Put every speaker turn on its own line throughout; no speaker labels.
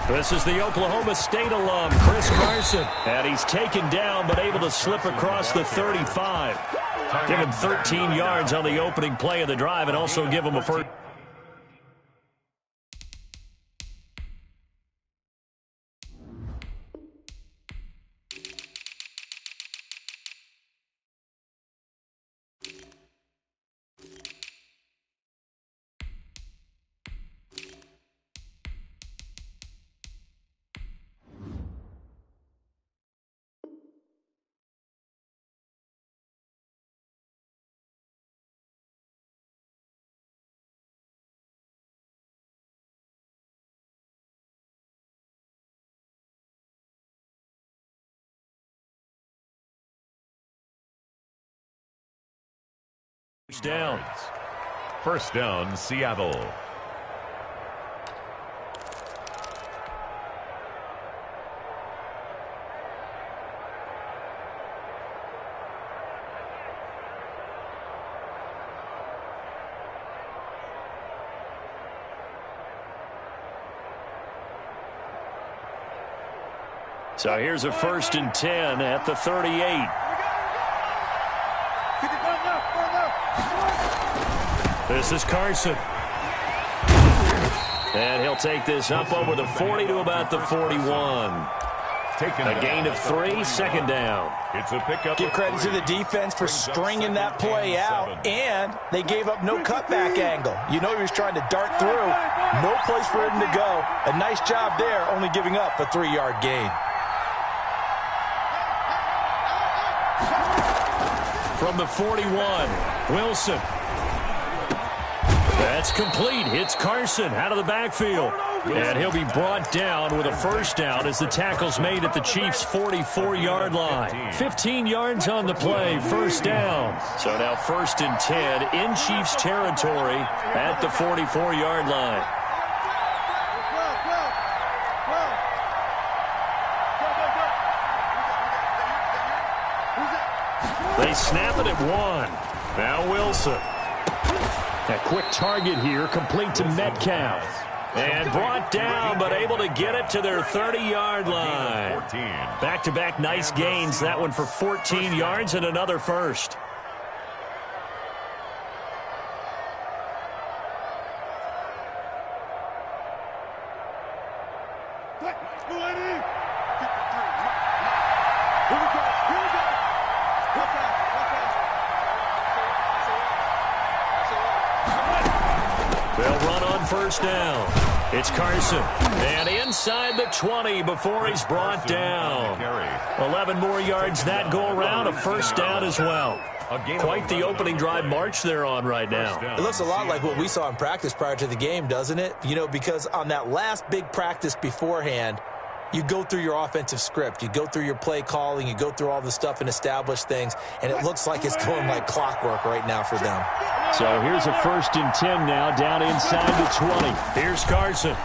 This is the Oklahoma State alum, Chris Carson. And he's taken down but able to slip across the 35. Give him 13 yards on the opening play of the drive and also give him a first. Down.
First down, Seattle.
So here's a 1st and 10 at the 38. This is Carson. And he'll take this up over the 40 to about the 41. A gain of 3, 2nd down.
It's a pickup.
Give credit to the defense for stringing that play out, and they gave up no cutback angle. You know he was trying to dart through. No place for him to go. A nice job there, only giving up a 3-yard gain.
From the 41, Wilson. That's complete. Hits Carson out of the backfield. And he'll be brought down with a 1st down as the tackle's made at the Chiefs' 44-yard line. 15 yards on the play, 1st down. So now 1st and 10 in Chiefs territory at the 44-yard line. They snap it at 1. Now Wilson. A quick target here, complete to Metcalf. And brought down, but able to get it to their 30-yard line. Back-to-back nice gains. That one for 14 yards and another 1st. They'll run on 1st down. It's Carson. And inside the 20 before he's brought down. 11 more yards that go around. A 1st down as well. Quite the opening drive march they're on right now.
It looks a lot like what we saw in practice prior to the game, doesn't it? You know, because on that last big practice beforehand, you go through your offensive script. You go through your play calling. You go through all the stuff and establish things. And it looks like it's going like clockwork right now for them.
So here's a 1st and 10 now down inside the 20. Here's Carson.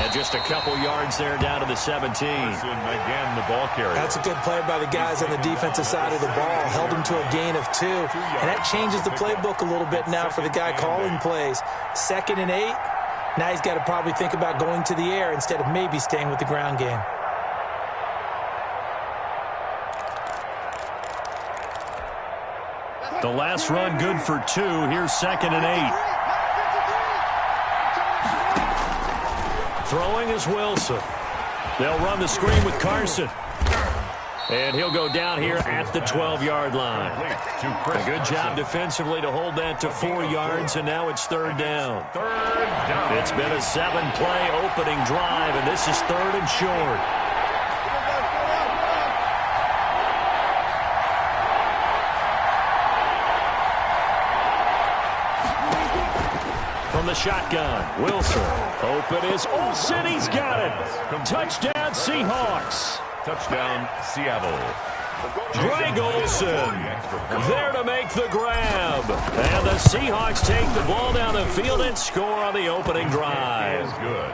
And just a couple yards there down to the 17.
Again, the ball carrier.
That's a good play by the guys on the defensive side of the ball. Held them to a gain of 2. And that changes the playbook a little bit now for the guy calling plays. 2nd and 8. Now he's got to probably think about going to the air instead of maybe staying with the ground game.
The last run good for 2. Here's 2nd and 8. Throwing is Wilson. They'll run the screen with Carson. And he'll go down here at the 12-yard line. A good job defensively to hold that to 4 yards, and now it's 3rd down. It's been a 7-play opening drive, and this is 3rd and short. From the shotgun, Wilson. Open is Olsen. He's got it. Touchdown, Seahawks.
Touchdown, Seattle.
Greg Olsen there to make the grab. And the Seahawks take the ball down the field and score on the opening drive.
Good.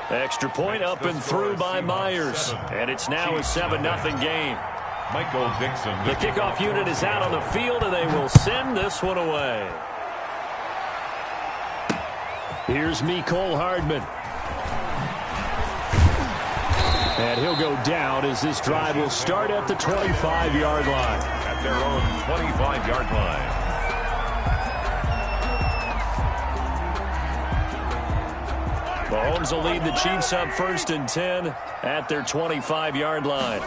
Extra point up and through by Myers. And it's now a 7-0 game.
Michael Dixon.
The kickoff unit is out on the field, and they will send this one away. Here's Mecole Hardman. And he'll go down as this drive will start at the 25-yard line.
At their own 25-yard line.
Mahomes will lead the Chiefs up 1st and 10 at their 25-yard line.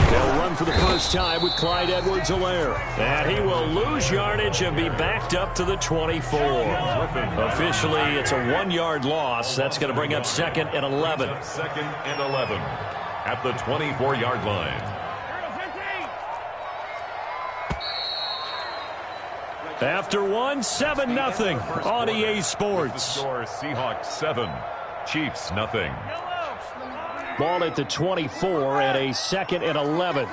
They'll run for the first time with Clyde Edwards-Helaire. And he will lose yardage and be backed up to the 24. Officially, it's a 1-yard loss. That's going to bring up 2nd and 11.
2nd and 11 at the 24-yard line.
After one, 7-0 on EA Sports.
Score Seahawks 7, Chiefs nothing.
Ball at the 24 at a 2nd and 11.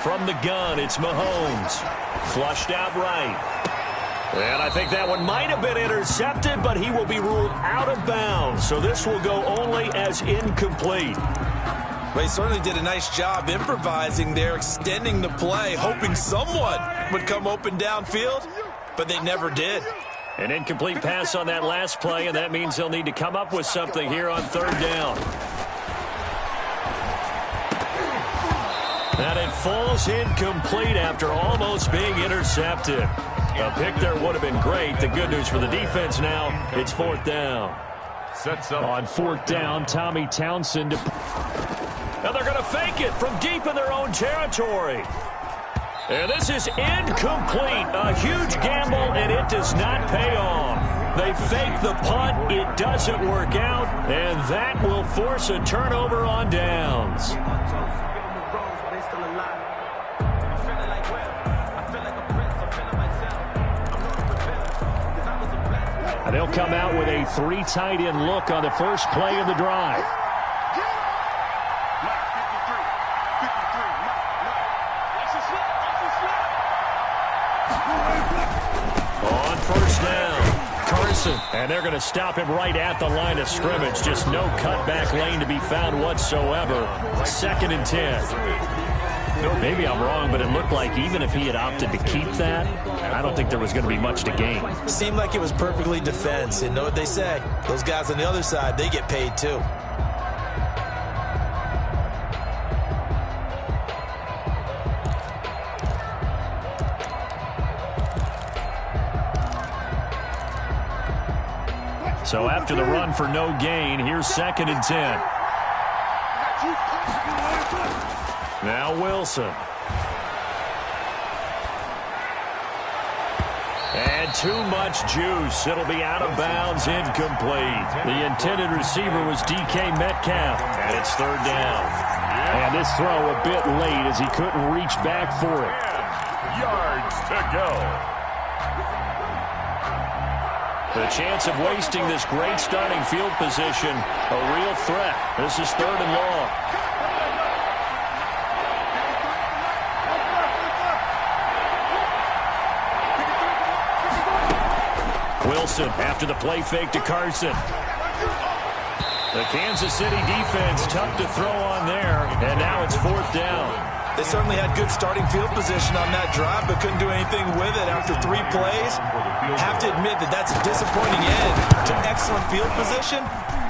From the gun, it's Mahomes. Flushed out right. And I think that one might have been intercepted, but he will be ruled out of bounds. So this will go only as incomplete.
Well, he certainly did a nice job improvising there, extending the play, hoping someone would come open downfield, but they never did.
An incomplete pass on that last play, and that means they'll need to come up with something here on 3rd down. And it falls incomplete after almost being intercepted. A pick there would have been great. The good news for the defense now, it's 4th down.
Sets up
on 4th down, Tommy Townsend. Now they're going to fake it from deep in their own territory. And this is incomplete. A huge gamble, and it does not pay off. They fake the punt. It doesn't work out, and that will force a turnover on downs. And they'll come out with a 3 tight end look on the first play of the drive. On 1st down, Carson. And they're going to stop him right at the line of scrimmage. Just no cutback lane to be found whatsoever. 2nd and 10. Maybe I'm wrong, but it looked like even if he had opted to keep that, I don't think there was going to be much to gain.
Seemed like it was perfectly defense. And know what they say? Those guys on the other side, they get paid too.
So after the run for no gain, here's 2nd and 10. Now Wilson. And too much juice. It'll be out of bounds, incomplete. The intended receiver was DK Metcalf, and it's 3rd down. And this throw a bit late as he couldn't reach back for it.
Yards to go.
The chance of wasting this great starting field position, a real threat. This is 3rd and long. Wilson after the play fake to Carson. The Kansas City defense tough to throw on there, and now it's 4th down.
They certainly had good starting field position on that drive, but couldn't do anything with it after 3 plays. Have to admit that that's a disappointing end to excellent field position.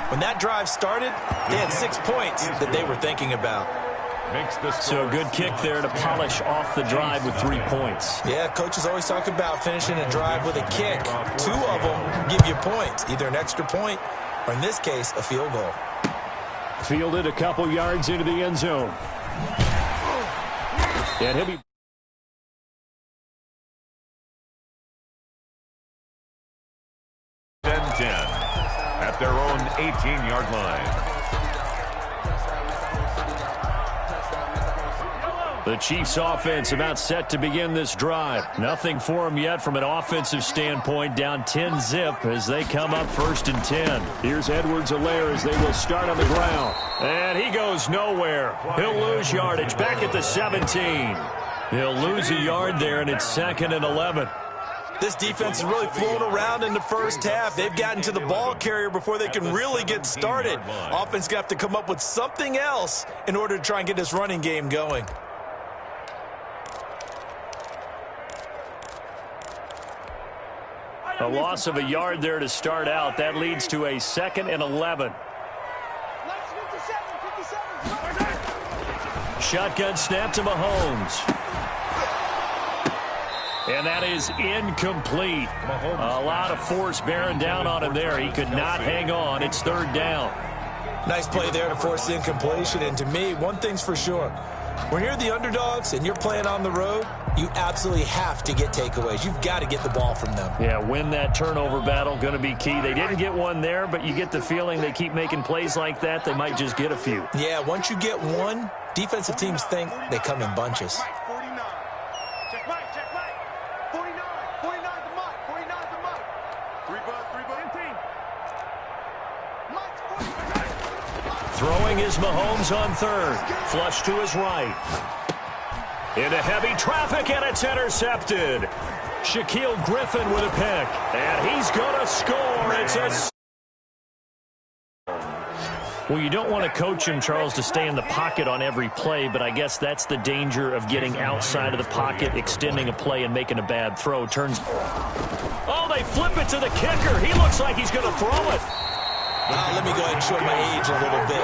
When that drive started, they had 6 points that they were thinking about.
So a good kick there to polish off the drive with 3 points.
Yeah, coaches always talk about finishing a drive with a kick. 2 of them give you points, either an extra point or, in this case, a field goal.
Fielded a couple yards into the end zone. And he'll be...
at their own 18-yard line.
The Chiefs offense about set to begin this drive. Nothing for them yet from an offensive standpoint. Down 10-zip as they come up 1st and 10. Here's Edwards-Helaire as they will start on the ground. And he goes nowhere. He'll lose yardage back at the 17. He'll lose a yard there, and it's 2nd and 11.
This defense is really flown around in the first half. They've gotten to the ball carrier before they can really get started. Offense got to come up with something else in order to try and get this running game going.
A loss of a yard there to start out. That leads to a 2nd and 11. Shotgun snap to Mahomes. And that is incomplete. A lot of force bearing down on him there. He could not hang on. It's 3rd down.
Nice play there to force the incompletion. And to me, one thing's for sure. When you're the underdogs and you're playing on the road, you absolutely have to get takeaways. You've got to get the ball from them.
Yeah, win that turnover battle, going to be key. They didn't get one there, but you get the feeling they keep making plays like that, they might just get a few.
Yeah, once you get one, defensive teams think they come in bunches.
Throwing is Mahomes on 3rd. Flush to his right. Into heavy traffic, and it's intercepted. Shaquille Griffin with a pick. And he's going to score. It's a... Well, you don't want to coach him, Charles, to stay in the pocket on every play, but I guess that's the danger of getting outside of the pocket, extending a play, and making a bad throw. Turns... Oh, they flip it to the kicker. He looks like he's going to throw it.
Let me go ahead and show my age a little bit.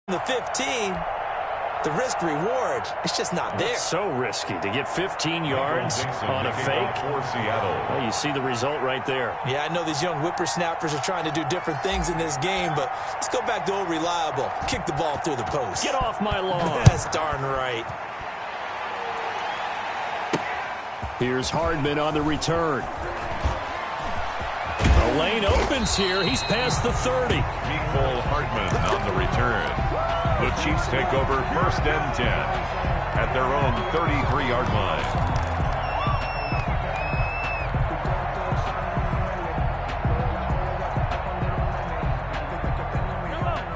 The 15, the risk reward, it's just not there.
It's so risky to get 15 yards on a fake. Well, you see the result right there.
Yeah, I know these young whippersnappers are trying to do different things in this game, but let's go back to old reliable. Kick the ball through the post.
Get off my lawn.
That's darn right.
Here's Hardman on the return. The lane opens here. He's past the 30.
Nicole Hardman on the return. The Chiefs take over 1st and 10 at their own 33-yard line.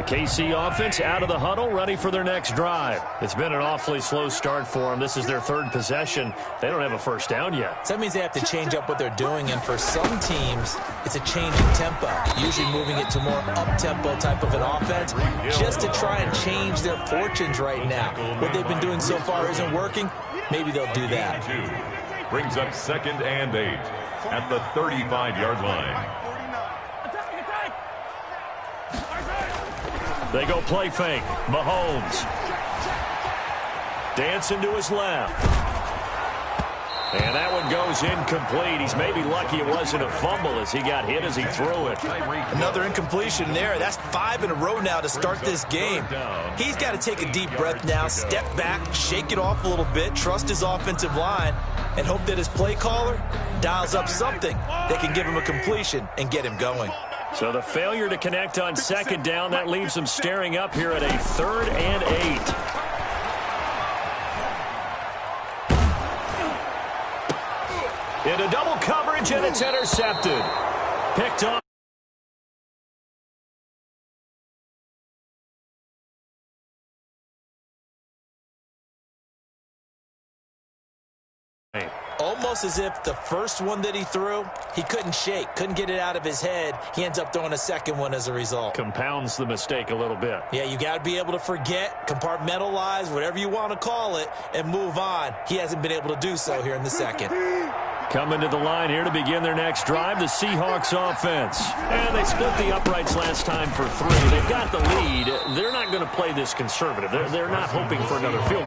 KC offense out of the huddle, ready for their next drive. It's been an awfully slow start for them. This is their 3rd possession. They don't have a first down yet.
So that means they have to change up what they're doing, and for some teams, it's a change in tempo, usually moving it to more up-tempo type of an offense, just to try and change their fortunes right now. What they've been doing so far isn't working. Maybe they'll do that.
Brings up 2nd and 8 at the 35-yard line.
They go play fake. Mahomes. Dancing to his left. And that one goes incomplete. He's maybe lucky it wasn't a fumble as he got hit as he threw it.
Another incompletion there. That's 5 in a row now to start this game. He's got to take a deep breath now, step back, shake it off a little bit, trust his offensive line, and hope that his play caller dials up something that can give him a completion and get him going.
So the failure to connect on 2nd down, that leaves them staring up here at a 3rd and 8. Into double coverage, and it's intercepted. Picked off.
Almost as if the first one that he threw, he couldn't shake, couldn't get it out of his head. He ends up throwing a 2nd one as a result.
Compounds the mistake a little bit.
Yeah, you got to be able to forget, compartmentalize, whatever you want to call it, and move on. He hasn't been able to do so here in the 2nd.
Coming to the line here to begin their next drive, the Seahawks offense. And they split the uprights last time for 3. They've got the lead. They're not going to play this conservative. They're not hoping for another field.